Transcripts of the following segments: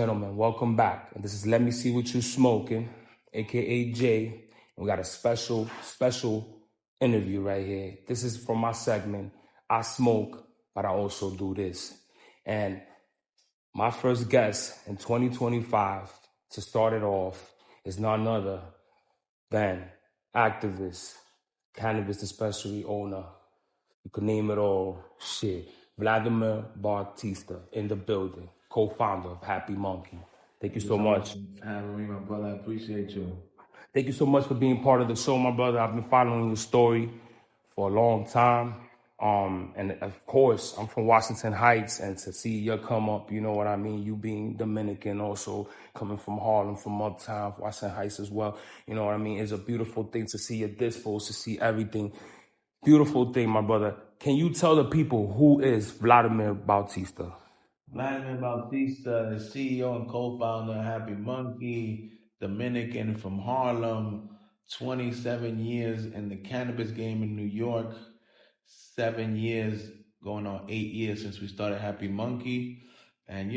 gentlemen, welcome back. And this is Let Me See What You Smoking, aka Jay. And we got a special interview right here. This is for my segment. I smoke, but I also do this. And my first guest in 2025 to start it off is none other than activist, cannabis dispensary owner. You can name it all. Shit. Vladimir Bautista in the building, co-founder of Happy Munkey. Thank you so much. Having me, my brother. I appreciate you. Thank you so much for being part of the show, my brother. I've been following your story for a long time. And of course, I'm from Washington Heights, and to see your come up, you know what I mean? You being Dominican, also coming from Harlem, from Uptown, Washington Heights as well. You know what I mean? It's a beautiful thing to see your dispos, to see everything. Beautiful thing, my brother. Can you tell the people who is Vladimir Bautista? Vladimir Bautista, the CEO and co-founder of Happy Munkey, Dominican from Harlem, 27 years in the cannabis game in New York, 7 years, going on 8 years since we started Happy Munkey. And,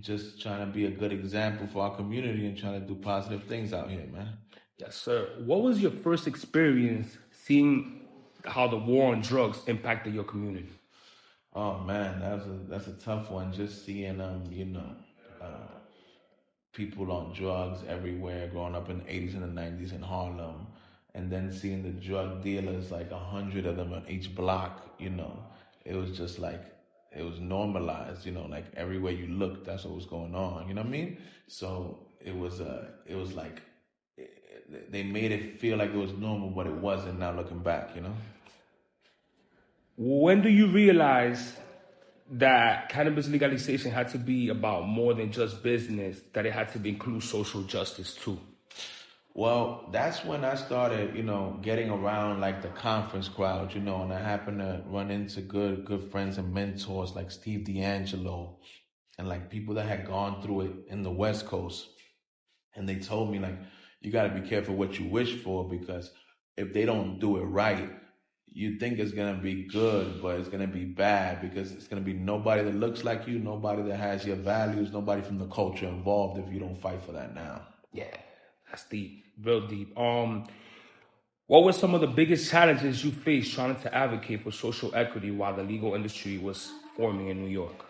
just trying to be a good example for our community and trying to do positive things out here, man. Yes, sir. What was your first experience seeing how the war on drugs impacted your community? Oh man, that's a tough one. Just seeing people on drugs everywhere, growing up in the 80s and the 90s in Harlem, and then seeing the drug dealers, like 100 of them on each block. It was just like it was normalized. Like everywhere you looked, that's what was going on. You know what I mean? So it was like they made it feel like it was normal, but it wasn't. Now looking back, When do you realize that cannabis legalization had to be about more than just business, that it had to include social justice too? Well, that's when I started, getting around like the conference crowd, and I happened to run into good friends and mentors like Steve D'Angelo and like people that had gone through it in the West Coast. And they told me like, you got to be careful what you wish for, because if they don't do it right, you think it's going to be good, but it's going to be bad, because it's going to be nobody that looks like you, nobody that has your values, nobody from the culture involved if you don't fight for that now. Yeah, that's deep, real deep. What were some of the biggest challenges you faced trying to advocate for social equity while the legal industry was forming in New York?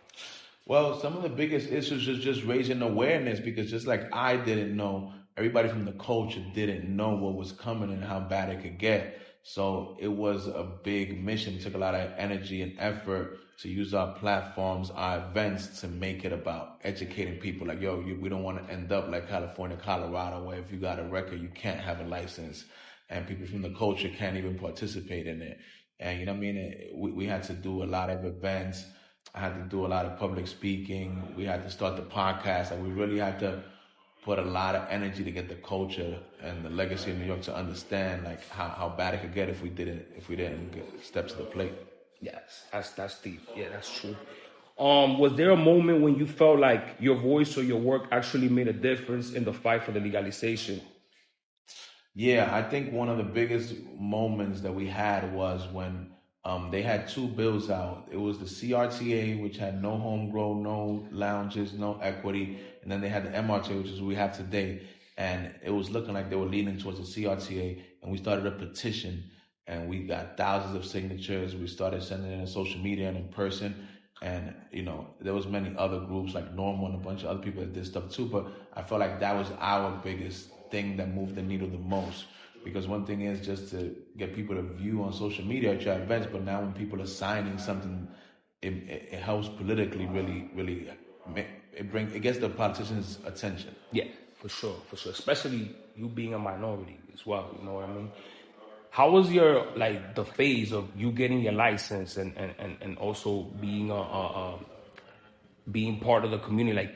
Well, some of the biggest issues is just raising awareness, because just like I didn't know, everybody from the culture didn't know what was coming and how bad it could get. So it was a big mission. It took a lot of energy and effort to use our platforms, our events, to make it about educating people. Like, we don't want to end up like California, Colorado, where if you got a record, you can't have a license, and people from the culture can't even participate in it. And you know what I mean? We had to do a lot of events. I had to do a lot of public speaking. We had to start the podcast. Like, we really had to put a lot of energy to get the culture and the legacy of New York to understand like how bad it could get if we didn't get step to the plate. Yes, that's deep. Yeah, that's true. Was there a moment when you felt like your voice or your work actually made a difference in the fight for the legalization? Yeah, I think one of the biggest moments that we had was when they had two bills out. It was the CRTA, which had no home grow, no lounges, no equity. And then they had the MRTA, which is what we have today. And it was looking like they were leaning towards the CRTA. And we started a petition, and we got thousands of signatures. We started sending it on social media and in person. And, there was many other groups like Normal and a bunch of other people that did stuff too. But I felt like that was our biggest thing that moved the needle the most. Because one thing is just to get people to view on social media at your events, but now when people are signing something, it helps politically really, it gets the politicians' attention. Yeah, for sure. Especially you being a minority as well, you know what I mean? How was your, the phase of you getting your license and also being being part of the community?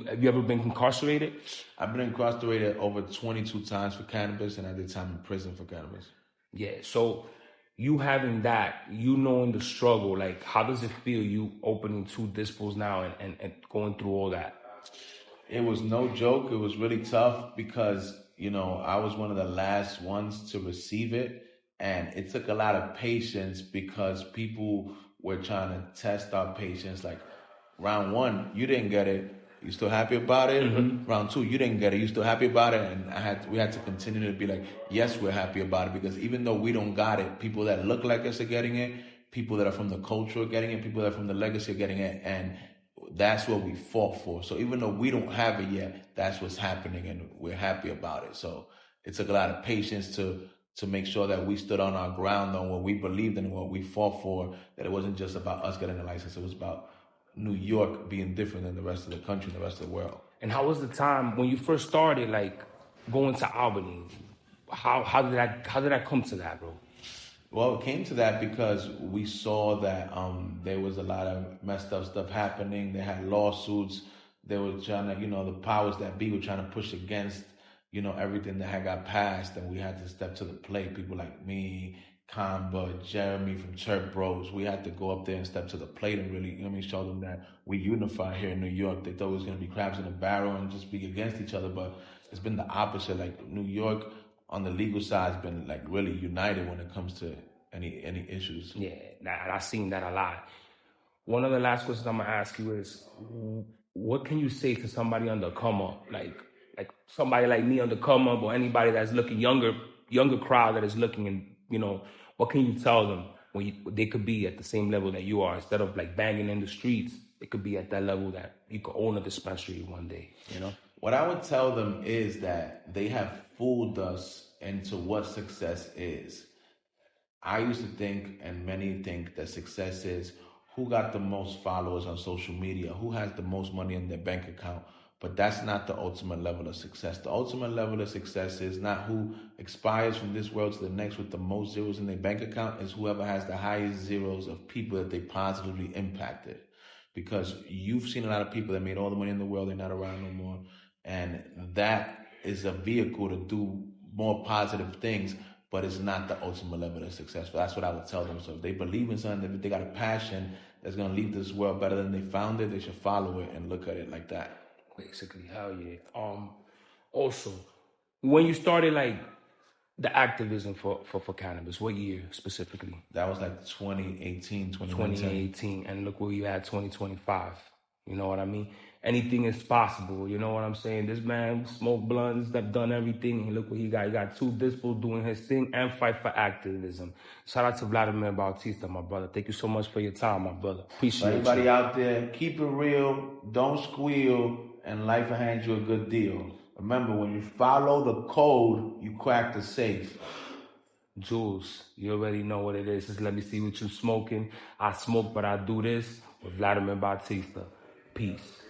Have you ever been incarcerated? I've been incarcerated over 22 times for cannabis, and I did time in prison for cannabis. Yeah, so you having that, knowing the struggle, how does it feel you opening two dispos now and going through all that? It was no joke. It was really tough because, I was one of the last ones to receive it. And it took a lot of patience because people were trying to test our patience. Like, round one, you didn't get it. You still happy about it? Round 2, you didn't get it. You still happy about it? And we had to continue to be like, yes, we're happy about it, because even though we don't got it, people that look like us are getting it, people that are from the culture are getting it, people that are from the legacy are getting it, and that's what we fought for. So even though we don't have it yet, that's what's happening, and we're happy about it. So it took a lot of patience to make sure that we stood on our ground on what we believed in and what we fought for, that it wasn't just about us getting a license. It was about New York being different than the rest of the country and the rest of the world. And how was the time when you first started, like, going to Albany? How did that come to that, bro? Well, it came to that because we saw that there was a lot of messed up stuff happening. They had lawsuits. They were trying to, the powers that be were trying to push against, everything that had got passed, and we had to step to the plate. People like me, Kamba, Jeremy from Chirp Bros, we had to go up there and step to the plate and really, show them that we unify here in New York. They thought it was going to be crabs in a barrel and just be against each other, but it's been the opposite. Like, New York on the legal side has been like really united when it comes to any issues. Yeah, I've seen that a lot. One of the last questions I'm gonna ask you is, what can you say to somebody on the come up, like somebody like me on the come up, or anybody that's looking younger crowd that is looking, and what can you tell them when they could be at the same level that you are, instead of like banging in the streets, they could be at that level that you could own a dispensary one day, What I would tell them is that they have fooled us into what success is. I used to think, and many think, that success is who got the most followers on social media, who has the most money in their bank account. But that's not the ultimate level of success. The ultimate level of success is not who expires from this world to the next with the most zeros in their bank account. It's whoever has the highest zeros of people that they positively impacted. Because you've seen a lot of people that made all the money in the world, they're not around no more. And that is a vehicle to do more positive things, but it's not the ultimate level of success. But that's what I would tell them. So if they believe in something, if they got a passion that's going to leave this world better than they found it, they should follow it and look at it like that. Basically, hell yeah. Also, when you started like the activism for cannabis, what year specifically? That was like 2018, and look where you had 2025. You know what I mean? Anything is possible. You know what I'm saying? This man smoked blunts, that done everything, and look what he got. He got 2 dispos doing his thing and fight for activism. Shout out to Vladimir Bautista, my brother. Thank you so much for your time, my brother. Appreciate you. Everybody out there, keep it real, don't squeal, and life will hand you a good deal. Remember, when you follow the code, you crack the safe. Jules, you already know what it is. Just let me see what you smoking. I smoke, but I do this with Vladimir Bautista. Peace.